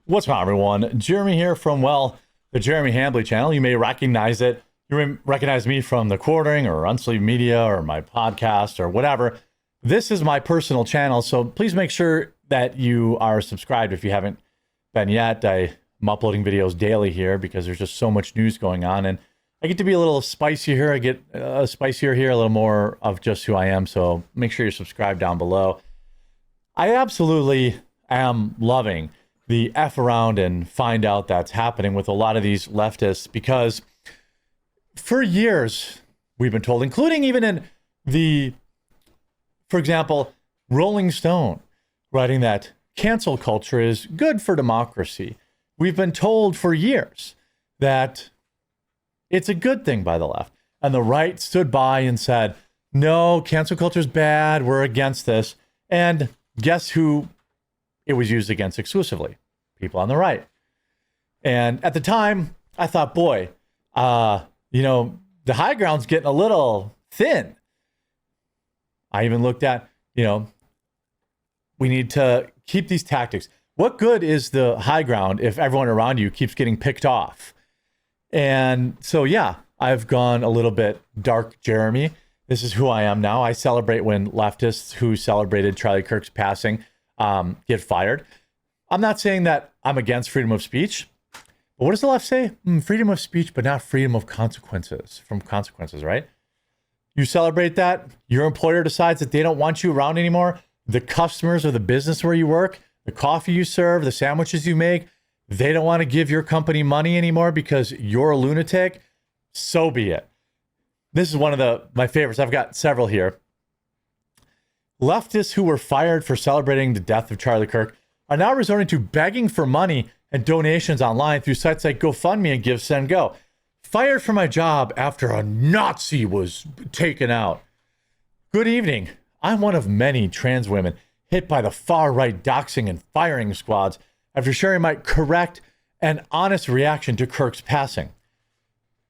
What's going on, everyone? Jeremy here from, the Jeremy Hambley channel. You may recognize it. You may recognize me from the Quartering or Unsleeved Media or my podcast or whatever. This is my personal channel, so please make sure that you are subscribed if you haven't been yet. I'm uploading videos daily here because there's just so much news going on, and I get to be a little spicier here. I get spicier here, a little more of just who I am, so make sure you're subscribed down below. I absolutely am loving the F around and find out that's happening with a lot of these leftists, because for years we've been told, including even in for example, Rolling Stone writing that cancel culture is good for democracy. We've been told for years that it's a good thing by the left. And the right stood by and said, no, cancel culture is bad. We're against this. And guess who it was used against exclusively? People on the right. And at the time, I thought, boy, the high ground's getting a little thin. I even looked at, we need to keep these tactics. What good is the high ground if everyone around you keeps getting picked off? And so, yeah, I've gone a little bit dark Jeremy. This is who I am now. I celebrate when leftists who celebrated Charlie Kirk's passing get fired. I'm not saying that I'm against freedom of speech, but what does the left say? Freedom of speech, but not freedom of consequences, right? You celebrate that. Your employer decides that they don't want you around anymore. The customers or the business where you work, the coffee you serve, the sandwiches you make, they don't want to give your company money anymore because you're a lunatic. So be it. This is one of my favorites. I've got several here. Leftists who were fired for celebrating the death of Charlie Kirk are now resorting to begging for money and donations online through sites like GoFundMe and GiveSendGo. Fired from my job after a Nazi was taken out. Good evening. I'm one of many trans women hit by the far-right doxing and firing squads after sharing my correct and honest reaction to Kirk's passing.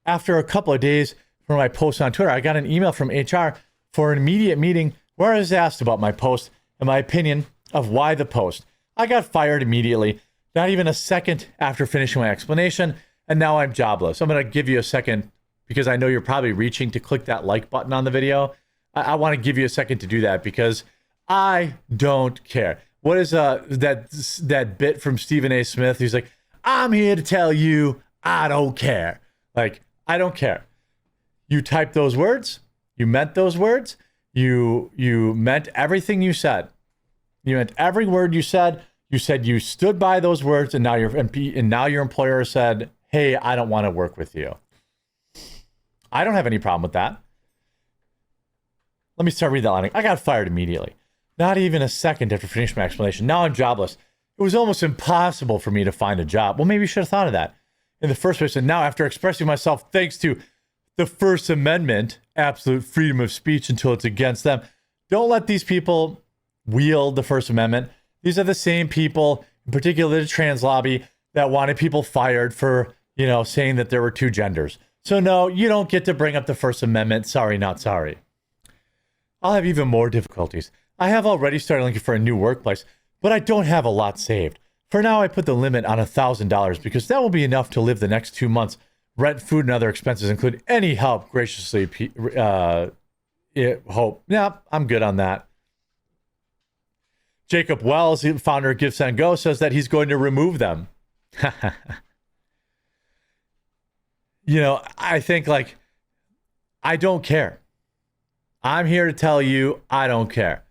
After a couple of days from my post on Twitter, I got an email from HR for an immediate meeting where I was asked about my post and my opinion of why the post. I got fired immediately, not even a second after finishing my explanation, and now I'm jobless. I'm going to give you a second because I know you're probably reaching to click that like button on the video. I want to give you a second to do that because I don't care. What is that bit from Stephen A. Smith? He's like, I'm here to tell you I don't care. Like, I don't care. You typed those words. You meant those words. You meant everything you said. You meant every word you said. You said you stood by those words, and now your employer said, hey, I don't want to work with you. I don't have any problem with that. Let me start reading that line. I got fired immediately. Not even a second after finishing my explanation. Now I'm jobless. It was almost impossible for me to find a job. Well, maybe you should have thought of that in the first place. And now, after expressing myself thanks to the First Amendment, absolute freedom of speech until it's against them, don't let these people wield the First Amendment. These are the same people, in particular the trans lobby, that wanted people fired for, saying that there were two genders. So no, you don't get to bring up the First Amendment. Sorry, not sorry. I'll have even more difficulties. I have already started looking for a new workplace, but I don't have a lot saved. For now, I put the limit on $1,000 because that will be enough to live the next 2 months. Rent, food, and other expenses include any help graciously hope. Yeah, I'm good on that. Jacob Wells, founder of GiveSendGo, says that he's going to remove them. I think I don't care. I'm here to tell you I don't care.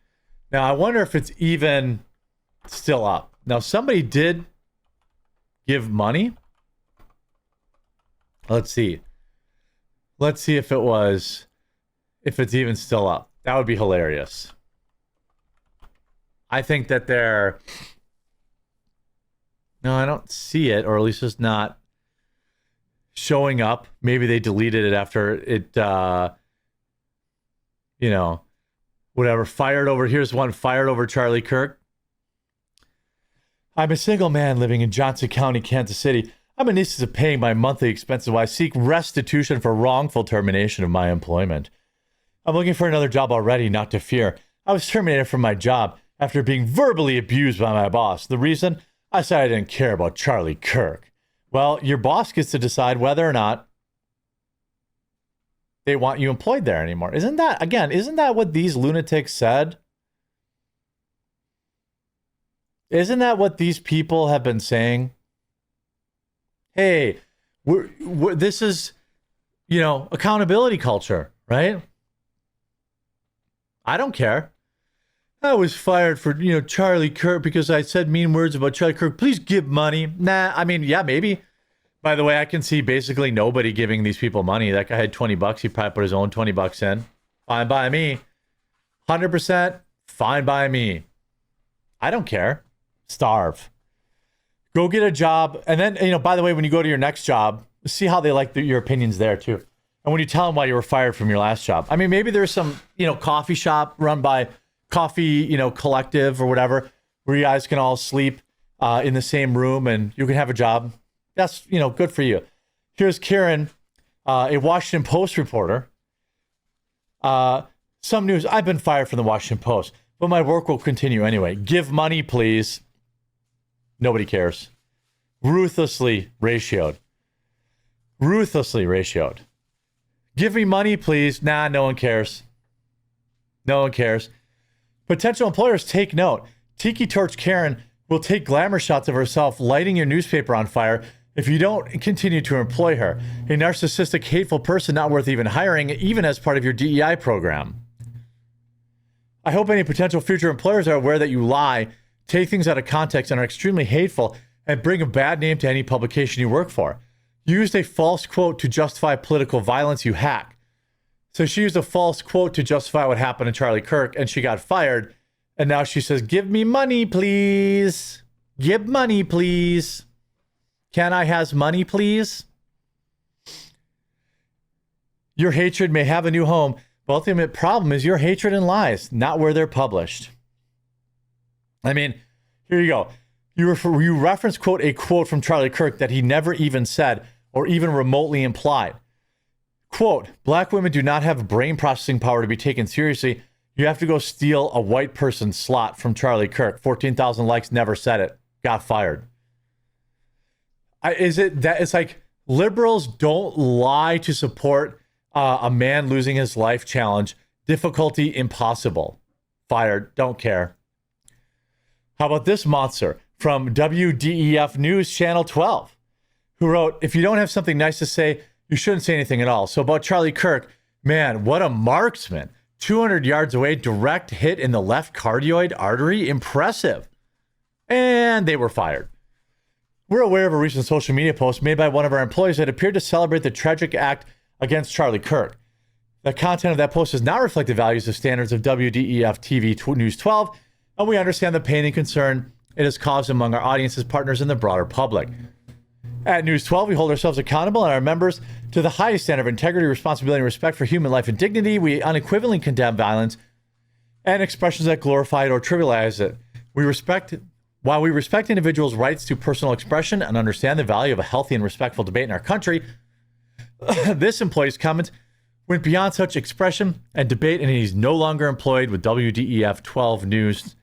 Now, I wonder if it's even still up. Now, somebody did give money. Let's see. Let's see if it's even still up. That would be hilarious. I think that no, I don't see it, or at least it's not showing up. Maybe they deleted it after it, whatever. Here's one fired over Charlie Kirk. I'm a single man living in Johnson County, Kansas City. I'm in need of paying my monthly expenses while I seek restitution for wrongful termination of my employment. I'm looking for another job already, not to fear. I was terminated from my job after being verbally abused by my boss. The reason? I said I didn't care about Charlie Kirk. Well, your boss gets to decide whether or not they want you employed there anymore. Isn't that what these lunatics said? Isn't that what these people have been saying? Hey, this is, accountability culture, right? I don't care. I was fired for, Charlie Kirk because I said mean words about Charlie Kirk. Please give money. Nah, I mean, yeah, maybe. By the way, I can see basically nobody giving these people money. That guy had $20. He probably put his own $20 in. Fine by me. 100% fine by me. I don't care. Starve. Go get a job. And then, by the way, when you go to your next job, see how they like your opinions there too. And when you tell them why you were fired from your last job. I mean, maybe there's some, coffee shop run by Coffee, Collective or whatever, where you guys can all sleep in the same room and you can have a job. That's, good for you. Here's Karen, a Washington Post reporter. Some news. I've been fired from the Washington Post, but my work will continue anyway. Give money, please. Nobody cares. Ruthlessly ratioed. Give me money, please. Nah, no one cares. No one cares. Potential employers, take note. Tiki Torch Karen will take glamour shots of herself lighting your newspaper on fire if you don't continue to employ her. A narcissistic, hateful person not worth even hiring, even as part of your DEI program. I hope any potential future employers are aware that you lie, take things out of context, and are extremely hateful, and bring a bad name to any publication you work for. You used a false quote to justify political violence, you hack. So she used a false quote to justify what happened to Charlie Kirk, and she got fired. And now she says, give me money, please. Give money, please. Can I has money, please? Your hatred may have a new home. The ultimate problem is your hatred and lies, not where they're published. I mean, here you go. You reference, quote, a quote from Charlie Kirk that he never even said or even remotely implied. Quote, black women do not have brain processing power to be taken seriously. You have to go steal a white person's slot from Charlie Kirk. 14,000 likes, never said it. Got fired. Is it that it's like liberals don't lie to support a man losing his life challenge? Difficulty impossible. Fired. Don't care. How about this monster from WDEF News Channel 12, who wrote, if you don't have something nice to say, you shouldn't say anything at all. So about Charlie Kirk, man, what a marksman. 200 yards away, direct hit in the left cardioid artery. Impressive. And they were fired. We're aware of a recent social media post made by one of our employees that appeared to celebrate the tragic act against Charlie Kirk. The content of that post does not reflect the values and standards of WDEF TV News 12, and we understand the pain and concern it has caused among our audience's partners and the broader public. At News 12, we hold ourselves accountable and our members to the highest standard of integrity, responsibility, and respect for human life and dignity. We unequivocally condemn violence and expressions that glorify it or trivialize it. While we respect individuals' rights to personal expression and understand the value of a healthy and respectful debate in our country, this employee's comments went beyond such expression and debate, and he's no longer employed with WDEF 12 News.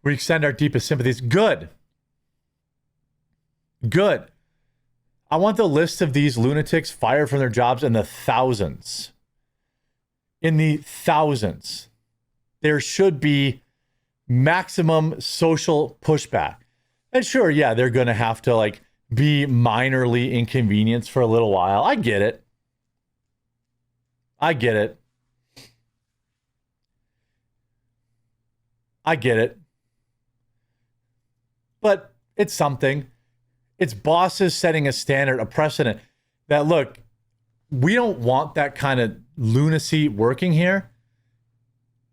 We extend our deepest sympathies. Good. I want the list of these lunatics fired from their jobs in the thousands. In the thousands. There should be maximum social pushback. And sure, yeah, they're going to have to be minorly inconvenienced for a little while. I get it. But it's something. It's bosses setting a standard, a precedent that, look, we don't want that kind of lunacy working here.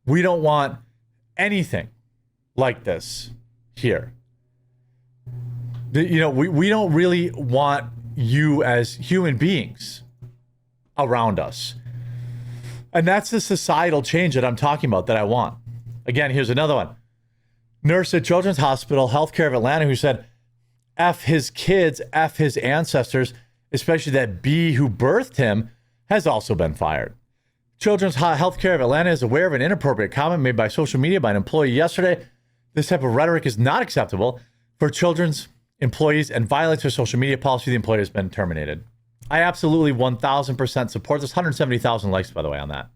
We don't want anything like this here. We don't really want you as human beings around us. And that's the societal change that I'm talking about that I want. Again, here's another one. Nurse at Children's Hospital Healthcare of Atlanta who said, F his kids, F his ancestors, especially that B who birthed him, has also been fired. Children's Healthcare of Atlanta is aware of an inappropriate comment made by social media by an employee yesterday. This type of rhetoric is not acceptable for children's employees and violates her social media policy, the employee has been terminated. I absolutely 1000% support this. 170,000 likes, by the way, on that.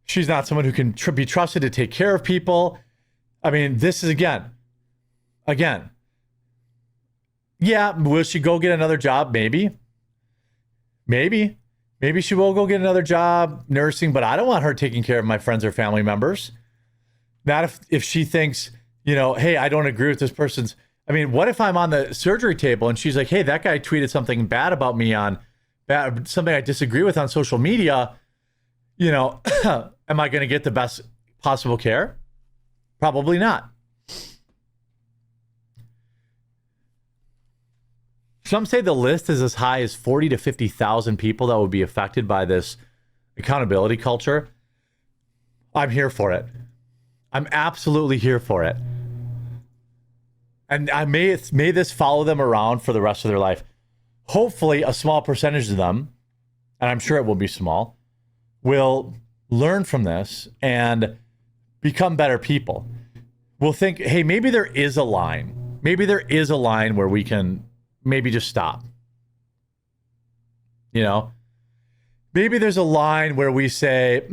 She's not someone who can be trusted to take care of people. I mean, this is again. Yeah, will she go get another job? Maybe she will go get another job nursing, but I don't want her taking care of my friends or family members. Not if she thinks, hey, I don't agree with this person's. I mean, what if I'm on the surgery table and she's like, hey, that guy tweeted something bad about me something I disagree with on social media. Am I going to get the best possible care? Probably not. Some say the list is as high as 40 to 50,000 people that would be affected by this accountability culture. I'm here for it. I'm absolutely here for it. And I may this follow them around for the rest of their life. Hopefully, a small percentage of them, and I'm sure it will be small, will learn from this and become better people. We'll think, hey, maybe there is a line. Maybe there is a line where we can maybe just stop. Maybe there's a line where we say,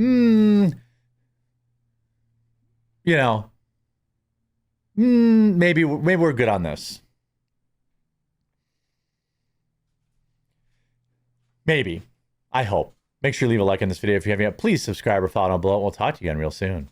maybe we're good on this. Maybe. I hope. Make sure you leave a like on this video if you haven't yet. Please subscribe or follow down below. We'll talk to you again real soon.